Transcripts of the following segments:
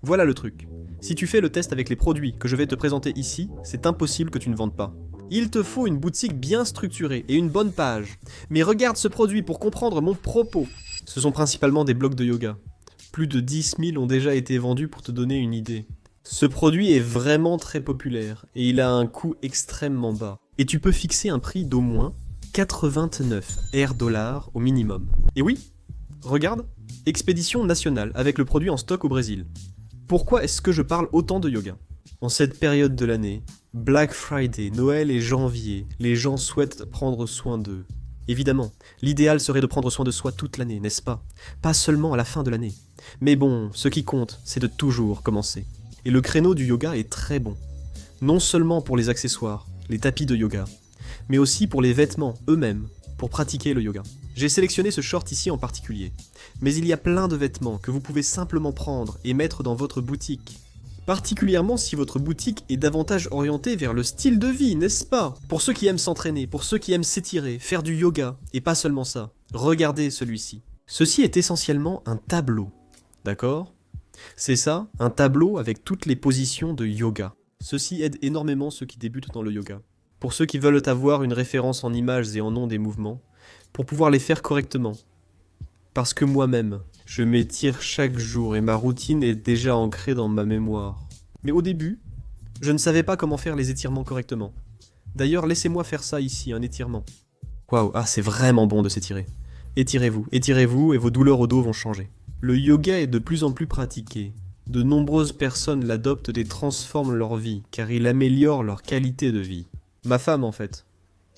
Voilà le truc. Si tu fais le test avec les produits que je vais te présenter ici, c'est impossible que tu ne vendes pas. Il te faut une boutique bien structurée et une bonne page. Mais regarde ce produit pour comprendre mon propos. Ce sont principalement des blocs de yoga. Plus de 10 000 ont déjà été vendus pour te donner une idée. Ce produit est vraiment très populaire et il a un coût extrêmement bas. Et tu peux fixer un prix d'au moins 89 dollars au minimum. Et oui, regarde, expédition nationale avec le produit en stock au Brésil. Pourquoi est-ce que je parle autant de yoga? En cette période de l'année, Black Friday, Noël et janvier, les gens souhaitent prendre soin d'eux. Évidemment, l'idéal serait de prendre soin de soi toute l'année, n'est-ce pas? Pas seulement à la fin de l'année. Mais bon, ce qui compte, c'est de toujours commencer. Et le créneau du yoga est très bon. Non seulement pour les accessoires, les tapis de yoga, mais aussi pour les vêtements eux-mêmes, pour pratiquer le yoga. J'ai sélectionné ce short ici en particulier, mais il y a plein de vêtements que vous pouvez simplement prendre et mettre dans votre boutique. Particulièrement si votre boutique est davantage orientée vers le style de vie, n'est-ce pas? Pour ceux qui aiment s'entraîner, pour ceux qui aiment s'étirer, faire du yoga, et pas seulement ça. Regardez celui-ci. Ceci est essentiellement un tableau, d'accord? C'est ça, un tableau avec toutes les positions de yoga. Ceci aide énormément ceux qui débutent dans le yoga. Pour ceux qui veulent avoir une référence en images et en noms des mouvements, pour pouvoir les faire correctement. Parce que moi-même, je m'étire chaque jour et ma routine est déjà ancrée dans ma mémoire. Mais au début, je ne savais pas comment faire les étirements correctement. D'ailleurs, laissez-moi faire ça ici, un étirement. Waouh, ah c'est vraiment bon de s'étirer. Étirez-vous et vos douleurs au dos vont changer. Le yoga est de plus en plus pratiqué. De nombreuses personnes l'adoptent et transforment leur vie, car il améliore leur qualité de vie. Ma femme en fait.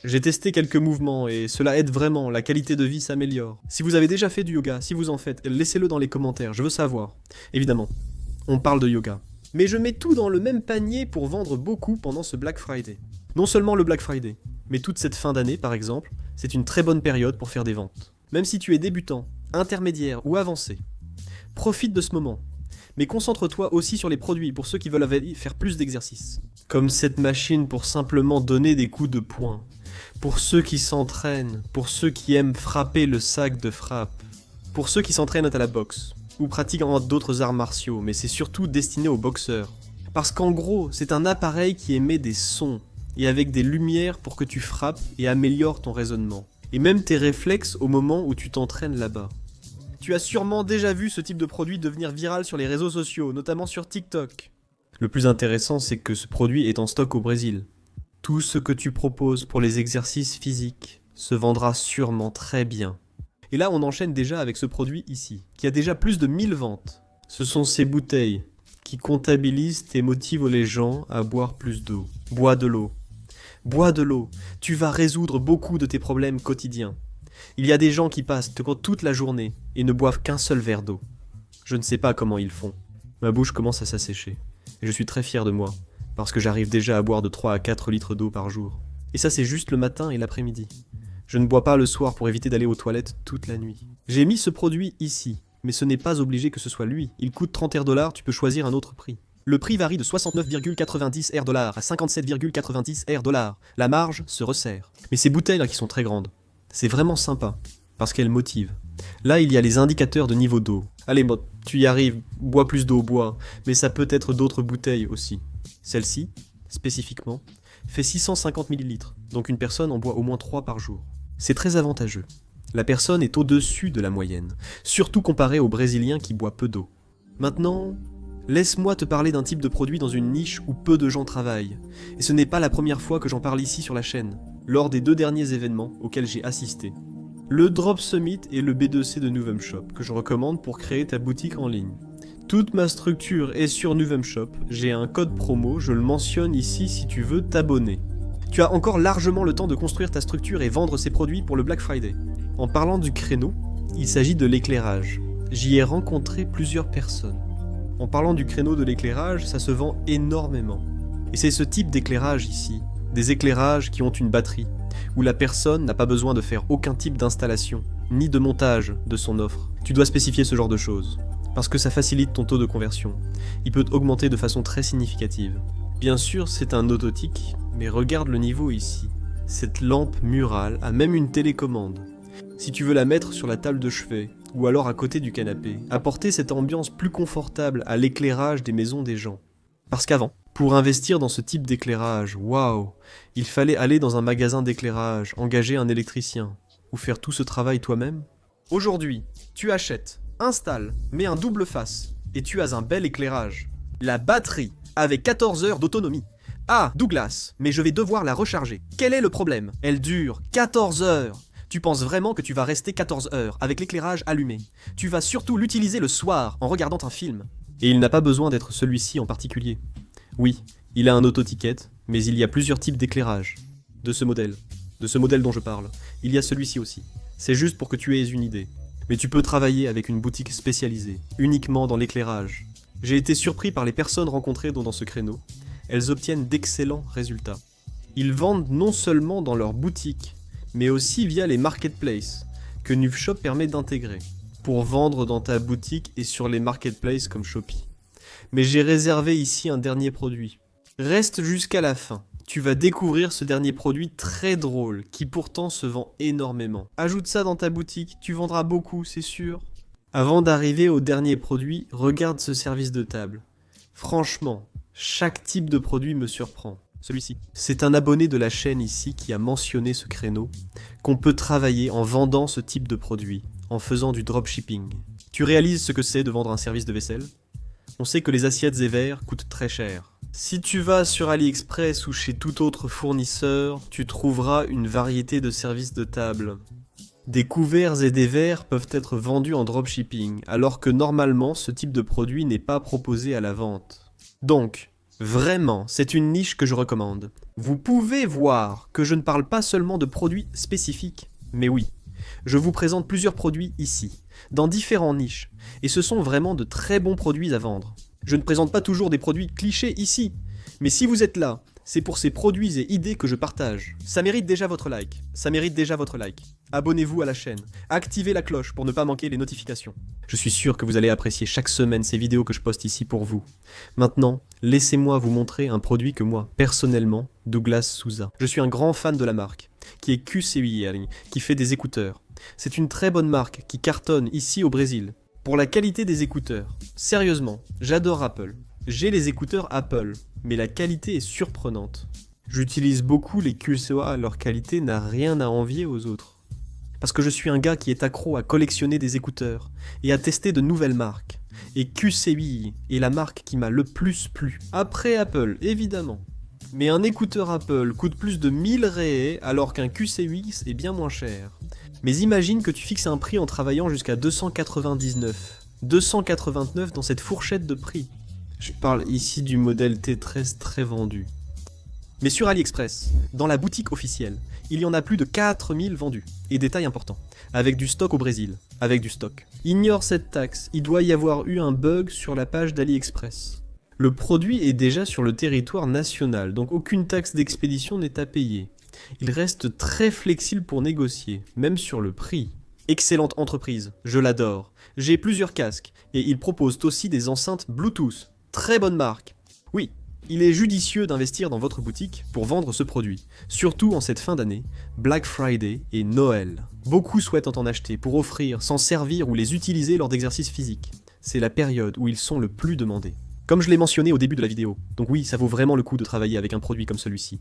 J'ai testé quelques mouvements et cela aide vraiment, la qualité de vie s'améliore. Si vous avez déjà fait du yoga, si vous en faites, laissez-le dans les commentaires, je veux savoir. Évidemment, on parle de yoga. Mais je mets tout dans le même panier pour vendre beaucoup pendant ce Black Friday. Non seulement le Black Friday, mais toute cette fin d'année par exemple, c'est une très bonne période pour faire des ventes. Même si tu es débutant, intermédiaire ou avancé, profite de ce moment. Mais concentre-toi aussi sur les produits pour ceux qui veulent faire plus d'exercices. Comme cette machine pour simplement donner des coups de poing. Pour ceux qui s'entraînent, pour ceux qui aiment frapper le sac de frappe. Pour ceux qui s'entraînent à la boxe, ou pratiquent d'autres arts martiaux, mais c'est surtout destiné aux boxeurs. Parce qu'en gros, c'est un appareil qui émet des sons, et avec des lumières pour que tu frappes et améliores ton raisonnement. Et même tes réflexes au moment où tu t'entraînes là-bas. Tu as sûrement déjà vu ce type de produit devenir viral sur les réseaux sociaux, notamment sur TikTok. Le plus intéressant, c'est que ce produit est en stock au Brésil. Tout ce que tu proposes pour les exercices physiques se vendra sûrement très bien. Et là, on enchaîne déjà avec ce produit ici, qui a déjà plus de 1000 ventes. Ce sont ces bouteilles qui comptabilisent et motivent les gens à boire plus d'eau. Bois de l'eau. Bois de l'eau. Tu vas résoudre beaucoup de tes problèmes quotidiens. Il y a des gens qui passent toute la journée et ne boivent qu'un seul verre d'eau. Je ne sais pas comment ils font. Ma bouche commence à s'assécher. Et je suis très fier de moi, parce que j'arrive déjà à boire de 3 à 4 litres d'eau par jour. Et ça c'est juste le matin et l'après-midi. Je ne bois pas le soir pour éviter d'aller aux toilettes toute la nuit. J'ai mis ce produit ici, mais ce n'est pas obligé que ce soit lui. Il coûte 30 $, tu peux choisir un autre prix. Le prix varie de 69,90 $, à 57,90 $. La marge se resserre. Mais ces bouteilles là qui sont très grandes, c'est vraiment sympa, parce qu'elles motivent. Là, il y a les indicateurs de niveau d'eau. Allez, bon, tu y arrives, bois plus d'eau, bois, mais ça peut être d'autres bouteilles aussi. Celle-ci, spécifiquement, fait 650 ml, donc une personne en boit au moins 3 par jour. C'est très avantageux. La personne est au-dessus de la moyenne, surtout comparé aux Brésiliens qui boivent peu d'eau. Maintenant, laisse-moi te parler d'un type de produit dans une niche où peu de gens travaillent. Et ce n'est pas la première fois que j'en parle ici sur la chaîne, lors des 2 derniers événements auxquels j'ai assisté. Le Drop Summit et le B2C de Novum Shop, que je recommande pour créer ta boutique en ligne. Toute ma structure est sur Novum Shop, j'ai un code promo, je le mentionne ici si tu veux t'abonner. Tu as encore largement le temps de construire ta structure et vendre ces produits pour le Black Friday. En parlant du créneau, il s'agit de l'éclairage. J'y ai rencontré plusieurs personnes. En parlant du créneau de l'éclairage, ça se vend énormément. Et c'est ce type d'éclairage ici, des éclairages qui ont une batterie, où la personne n'a pas besoin de faire aucun type d'installation, ni de montage de son offre. Tu dois spécifier ce genre de choses, parce que ça facilite ton taux de conversion. Il peut augmenter de façon très significative. Bien sûr, c'est un autotique, mais regarde le niveau ici. Cette lampe murale a même une télécommande. Si tu veux la mettre sur la table de chevet, ou alors à côté du canapé, apporter cette ambiance plus confortable à l'éclairage des maisons des gens. Parce qu'avant, pour investir dans ce type d'éclairage, waouh, il fallait aller dans un magasin d'éclairage, engager un électricien, ou faire tout ce travail toi-même. Aujourd'hui, tu achètes, installes, mets un double face, et tu as un bel éclairage. La batterie, avec 14 heures d'autonomie. Ah, Douglas, mais je vais devoir la recharger. Quel est le problème? Elle dure 14 heures. Tu penses vraiment que tu vas rester 14 heures avec l'éclairage allumé? Tu vas surtout l'utiliser le soir en regardant un film. Et il n'a pas besoin d'être celui-ci en particulier. Oui, il a un auto-ticket, mais il y a plusieurs types d'éclairage. De ce modèle dont je parle, il y a celui-ci aussi. C'est juste pour que tu aies une idée. Mais tu peux travailler avec une boutique spécialisée, uniquement dans l'éclairage. J'ai été surpris par les personnes rencontrées dans ce créneau. Elles obtiennent d'excellents résultats. Ils vendent non seulement dans leur boutique, mais aussi via les marketplaces, que Nuvshop permet d'intégrer, pour vendre dans ta boutique et sur les marketplaces comme Shopee. Mais j'ai réservé ici un dernier produit. Reste jusqu'à la fin. Tu vas découvrir ce dernier produit très drôle, qui pourtant se vend énormément. Ajoute ça dans ta boutique, tu vendras beaucoup, c'est sûr. Avant d'arriver au dernier produit, regarde ce service de table. Franchement, chaque type de produit me surprend. Celui-ci. C'est un abonné de la chaîne ici qui a mentionné ce créneau, qu'on peut travailler en vendant ce type de produit, en faisant du dropshipping. Tu réalises ce que c'est de vendre un service de vaisselle? On sait que les assiettes et verres coûtent très cher. Si tu vas sur AliExpress ou chez tout autre fournisseur, tu trouveras une variété de services de table. Des couverts et des verres peuvent être vendus en dropshipping, alors que normalement ce type de produit n'est pas proposé à la vente. Donc, vraiment, c'est une niche que je recommande. Vous pouvez voir que je ne parle pas seulement de produits spécifiques, mais oui, je vous présente plusieurs produits ici, dans différentes niches, et ce sont vraiment de très bons produits à vendre. Je ne présente pas toujours des produits clichés ici, mais si vous êtes là, c'est pour ces produits et idées que je partage. Ça mérite déjà votre like, Abonnez-vous à la chaîne, activez la cloche pour ne pas manquer les notifications. Je suis sûr que vous allez apprécier chaque semaine ces vidéos que je poste ici pour vous. Maintenant, laissez-moi vous montrer un produit que moi, personnellement, Douglas Souza. Je suis un grand fan de la marque, qui est QCI, qui fait des écouteurs. C'est une très bonne marque qui cartonne ici au Brésil. Pour la qualité des écouteurs, sérieusement, j'adore Apple. J'ai les écouteurs Apple, mais la qualité est surprenante. J'utilise beaucoup les QCOA, leur qualité n'a rien à envier aux autres. Parce que je suis un gars qui est accro à collectionner des écouteurs et à tester de nouvelles marques. Et QCI est la marque qui m'a le plus plu. Après Apple, évidemment. Mais un écouteur Apple coûte plus de 1000 réais alors qu'un QCX est bien moins cher. Mais imagine que tu fixes un prix en travaillant jusqu'à 299. 289 dans cette fourchette de prix. Je parle ici du modèle T13 très vendu. Mais sur AliExpress, dans la boutique officielle, il y en a plus de 4000 vendus. Et détail important, avec du stock au Brésil, avec du stock. Ignore cette taxe, il doit y avoir eu un bug sur la page d'AliExpress. Le produit est déjà sur le territoire national, donc aucune taxe d'expédition n'est à payer. Il reste très flexible pour négocier, même sur le prix. Excellente entreprise, je l'adore. J'ai plusieurs casques, et ils proposent aussi des enceintes Bluetooth. Très bonne marque. Oui, il est judicieux d'investir dans votre boutique pour vendre ce produit, surtout en cette fin d'année, Black Friday et Noël. Beaucoup souhaitent en acheter pour offrir, s'en servir ou les utiliser lors d'exercices physiques. C'est la période où ils sont le plus demandés. Comme je l'ai mentionné au début de la vidéo, donc oui, ça vaut vraiment le coup de travailler avec un produit comme celui-ci.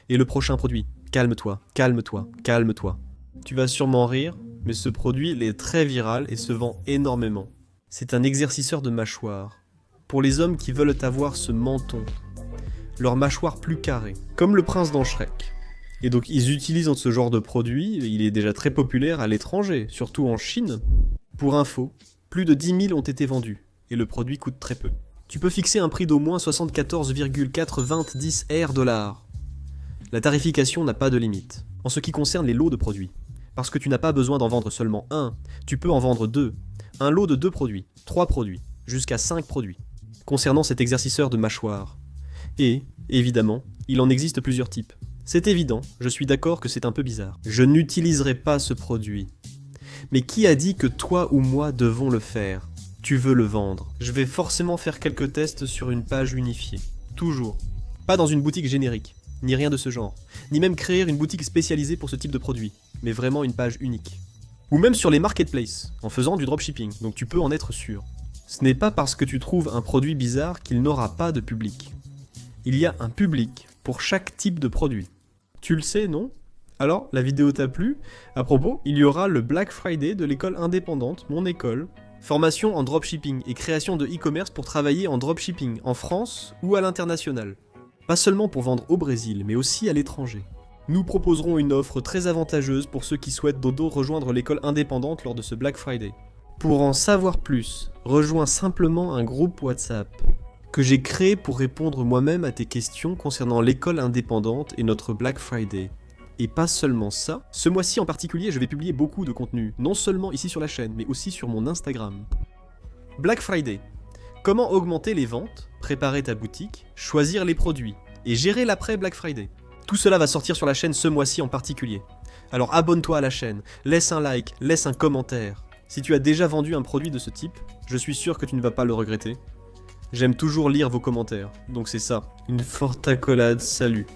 Et le prochain produit, calme-toi, calme-toi, calme-toi. Tu vas sûrement rire, mais ce produit il est très viral et se vend énormément. C'est un exerciceur de mâchoire. Pour les hommes qui veulent avoir ce menton, leur mâchoire plus carrée, comme le prince dans Shrek. Et donc ils utilisent ce genre de produit, il est déjà très populaire à l'étranger, surtout en Chine. Pour info, plus de 10 000 ont été vendus, et le produit coûte très peu. Tu peux fixer un prix d'au moins 74,420 $. La tarification n'a pas de limite, en ce qui concerne les lots de produits. Parce que tu n'as pas besoin d'en vendre seulement un, tu peux en vendre deux. Un lot de 2 produits, 3 produits, jusqu'à 5 produits. Concernant cet exerciceur de mâchoire. Et, évidemment, il en existe plusieurs types. C'est évident, je suis d'accord que c'est un peu bizarre. Je n'utiliserai pas ce produit. Mais qui a dit que toi ou moi devons le faire? Tu veux le vendre. Je vais forcément faire quelques tests sur une page unifiée. Toujours. Pas dans une boutique générique, ni rien de ce genre. Ni même créer une boutique spécialisée pour ce type de produit. Mais vraiment une page unique. Ou même sur les marketplaces, en faisant du dropshipping, donc tu peux en être sûr. Ce n'est pas parce que tu trouves un produit bizarre qu'il n'aura pas de public. Il y a un public pour chaque type de produit. Tu le sais, non ? Alors, la vidéo t'a plu ? À propos, il y aura le Black Friday de l'école indépendante, mon école. Formation en dropshipping et création de e-commerce pour travailler en dropshipping en France ou à l'international. Pas seulement pour vendre au Brésil, mais aussi à l'étranger. Nous proposerons une offre très avantageuse pour ceux qui souhaitent dodo rejoindre l'école indépendante lors de ce Black Friday. Pour en savoir plus, rejoins simplement un groupe WhatsApp que j'ai créé pour répondre moi-même à tes questions concernant l'école indépendante et notre Black Friday. Et pas seulement ça, ce mois-ci en particulier je vais publier beaucoup de contenu, non seulement ici sur la chaîne, mais aussi sur mon Instagram. Black Friday. Comment augmenter les ventes, préparer ta boutique, choisir les produits, et gérer l'après Black Friday. Tout cela va sortir sur la chaîne ce mois-ci en particulier. Alors abonne-toi à la chaîne, laisse un like, laisse un commentaire. Si tu as déjà vendu un produit de ce type, je suis sûr que tu ne vas pas le regretter. J'aime toujours lire vos commentaires, donc c'est ça. Une forte accolade, salut.